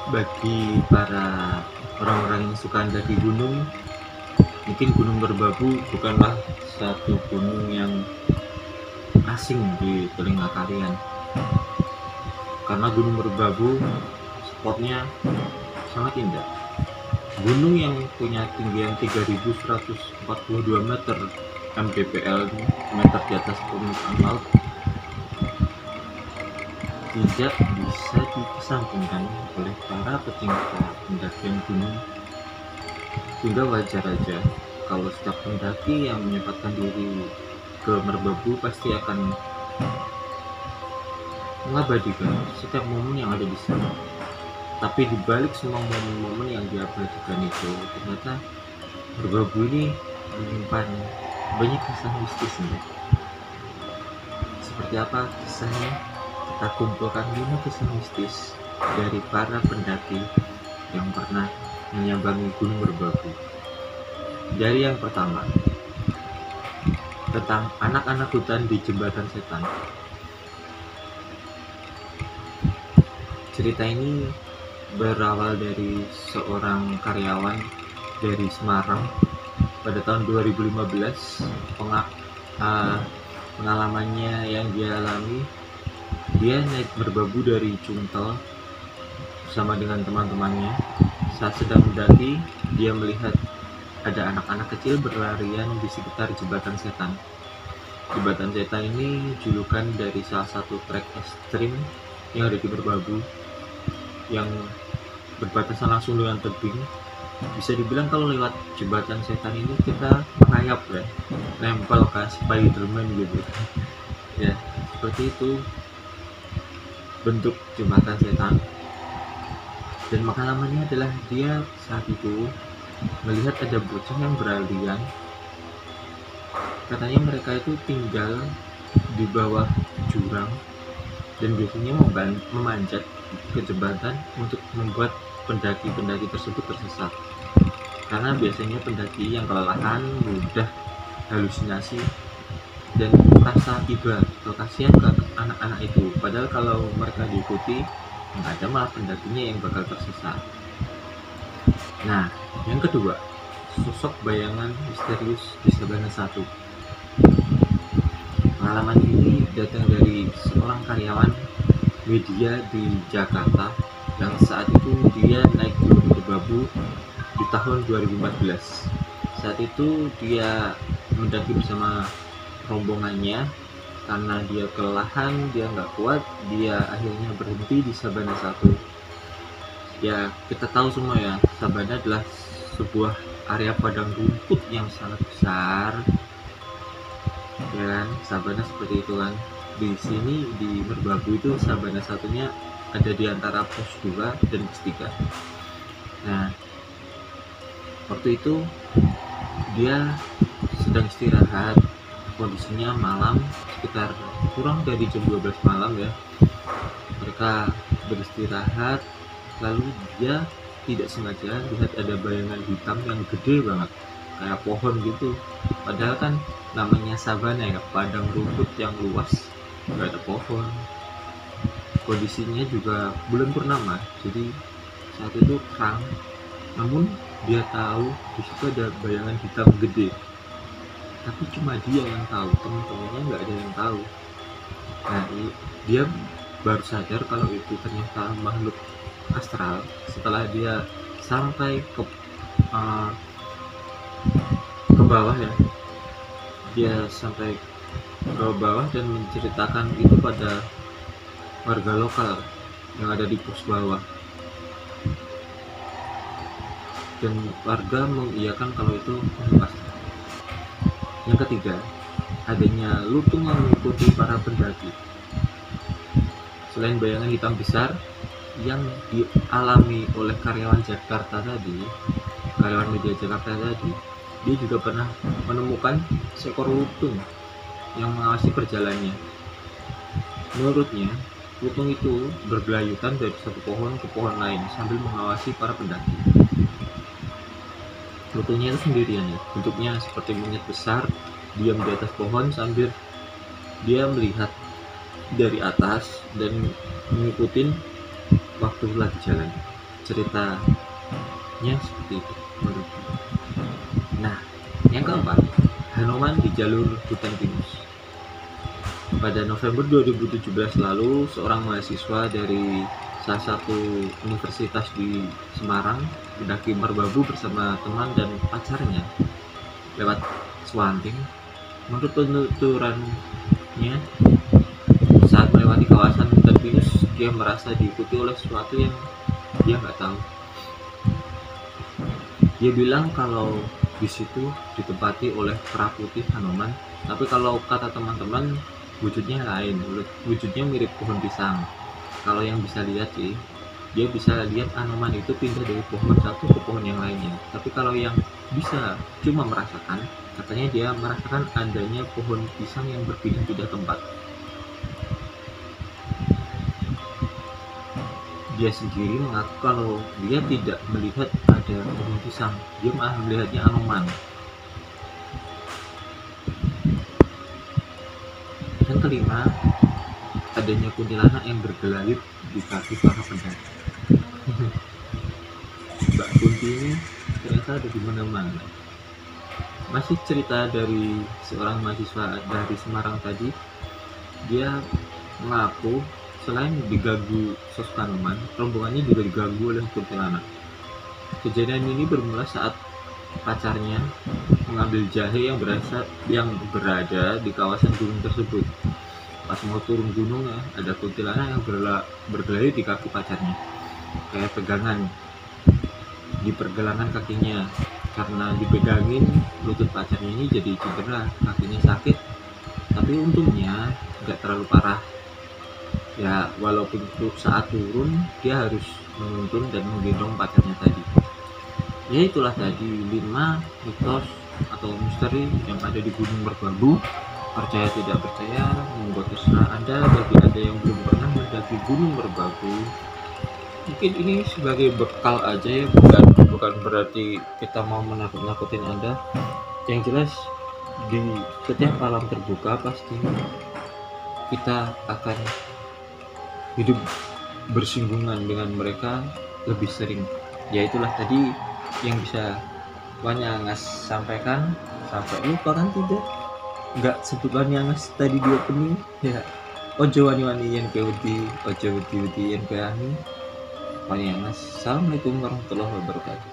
Bagi para orang-orang yang suka mendaki gunung, mungkin Gunung Merbabu bukanlah satu gunung yang asing di telinga kalian, karena Gunung Merbabu spotnya sangat indah. Gunung yang punya tinggian 3142 meter mdpl, meter di atas permukaan laut, tidak bisa dikesampingkan oleh para pecinta pendakian gunung, sehingga wajar aja kalau setiap pendaki yang menyempatkan diri ke Merbabu pasti akan mengabadikan setiap momen yang ada di sana. Tapi dibalik semua momen-momen yang diabadikan itu, ternyata Merbabu ini menyimpan banyak kisah mistisnya. Seperti apa kisahnya? Kita kumpulkan 5 kisah mistis dari para pendaki yang pernah menyambangi Gunung Merbabu. Dari yang pertama, tentang anak-anak hutan di Jembatan Setan. Cerita ini berawal dari seorang karyawan dari Semarang pada tahun 2015. Pengalamannya yang dia alami, dia naik Merbabu dari Cungtel bersama dengan teman-temannya. Saat sedang mendaki, dia melihat ada anak-anak kecil berlarian di sekitar Jembatan Setan. Jembatan Setan ini julukan dari salah satu trek ekstrim yang ada di Merbabu, yang berbatasan langsung dengan tebing. Bisa dibilang kalau lewat Jembatan Setan ini kita merayap ya, nempel ke Spiderman gitu ya, seperti itu bentuk Jembatan Setan. Dan pengalamannya adalah dia saat itu melihat ada bocah yang berlarian. Katanya mereka itu tinggal di bawah jurang dan biasanya memanjat ke jembatan untuk membuat pendaki-pendaki tersebut tersesat, karena biasanya pendaki yang kelelahan mudah halusinasi dan merasa iba atau kasihan ke anak-anak itu, padahal kalau mereka diikuti nggak ada, malah pendakinya yang bakal tersesat. Nah, yang kedua, sosok bayangan misterius di Sabana 1. Pengalaman ini datang dari seorang karyawan media di Jakarta yang saat itu dia naik Gunung Merbabu di tahun 2014. Saat itu dia mendaki bersama rombongannya. Karena dia kelelahan, dia nggak kuat, dia akhirnya berhenti di Sabana 1. Ya, kita tahu semua ya, Sabana adalah sebuah area padang rumput yang sangat besar, ya kan? Sabana seperti itu kan. Di sini di Merbabu itu Sabana satunya ada di antara pos 2 dan pos 3. Nah, waktu itu dia sedang istirahat, kondisinya malam, sekitar kurang dari jam 12 malam ya. Mereka beristirahat, lalu dia tidak sengaja lihat ada bayangan hitam yang gede banget, kayak pohon gitu. Padahal kan namanya sabana ya, padang rumput yang luas, nggak ada pohon. Kondisinya juga bulan purnama, jadi saat itu terang. Namun dia tahu di situ ada bayangan hitam gede, tapi cuma dia yang tahu, teman-temannya nggak ada yang tahu. Nah, dia baru sadar kalau itu ternyata makhluk astral setelah dia sampai ke bawah ya. Dia sampai ke bawah dan menceritakan itu pada warga lokal yang ada di pos bawah, dan warga mengiyakan kalau itu makhluk astral. Yang ketiga, adanya lutung yang mengikuti para pendaki. Selain bayangan hitam besar yang dialami oleh karyawan Jakarta tadi, karyawan media Jakarta tadi, dia juga pernah menemukan seekor lutung yang mengawasi perjalanannya. Menurutnya, lutung itu bergelayutan dari satu pohon ke pohon lain sambil mengawasi para pendaki. Lutungnya itu sendirian ya, bentuknya seperti monyet besar, diam di atas pohon sambil dia melihat dari atas dan mengikuti waktu lagi jalan. ceritanya seperti itu menurutku. Nah, yang keempat, Hanuman di jalur hutan pinus. Pada November 2017 lalu, seorang mahasiswa dari salah satu universitas di Semarang mendaki Merbabu bersama teman dan pacarnya lewat Swanting. Menurut penuturannya, saat melewati kawasan hutan pinus, dia merasa diikuti oleh sesuatu yang dia nggak tahu. Dia bilang kalau di situ ditempati oleh kera putih Hanuman, tapi kalau kata teman-teman wujudnya lain, wujudnya mirip pohon pisang. Kalau yang bisa lihat sih, dia bisa lihat Hanuman itu pindah dari pohon satu ke pohon yang lainnya. Tapi kalau yang bisa cuma merasakan, katanya dia merasakan adanya pohon pisang yang berpindah-pindah tempat. Dia sendiri mengaku kalau dia tidak melihat ada pohon pisang, dia malah melihatnya Hanuman. Yang kelima, adanya kuntilanak yang bergelayut di kaki para pendaki. Mbak Kunti ini ternyata ada di mana-mana. Masih cerita dari seorang mahasiswa dari Semarang tadi, dia mengaku selain diganggu sosok Hanuman, rombongannya juga diganggu oleh kuntilanak. Kejadian ini bermula saat pacarnya mengambil jahe yang berada di kawasan gunung tersebut. Pas mau turun gunung, ada kuntilanak yang bergelayut di kaki pacarnya, kayak pegangan di pergelangan kakinya. Karena dipegangin, lutut pacarnya ini jadi cedera, kakinya sakit, tapi untungnya nggak terlalu parah. Ya, walaupun saat turun dia harus menuntun dan menggendong pacarnya tadi. Ya, itulah tadi 5 mitos atau misteri yang ada di Gunung Merbabu. Percaya tidak percaya, monggo terserah Anda. Bagi Anda yang belum pernah mendaki Gunung Merbabu, mungkin ini sebagai bekal aja ya, bukan berarti kita mau menakut-nakutin Anda. Yang jelas di setiap alam terbuka pasti kita akan hidup bersinggungan dengan mereka lebih sering. Ya, itulah tadi yang bisa Wanyangas sampaikan. Sampai lupa kan tidak? Nggak sebut Wanyangas tadi di opening ya. Ojo wani-wani yen kowe wedi, ojo wedi-wedi yen kowe ani. Wanyangas. Assalamualaikum warahmatullahi wabarakatuh.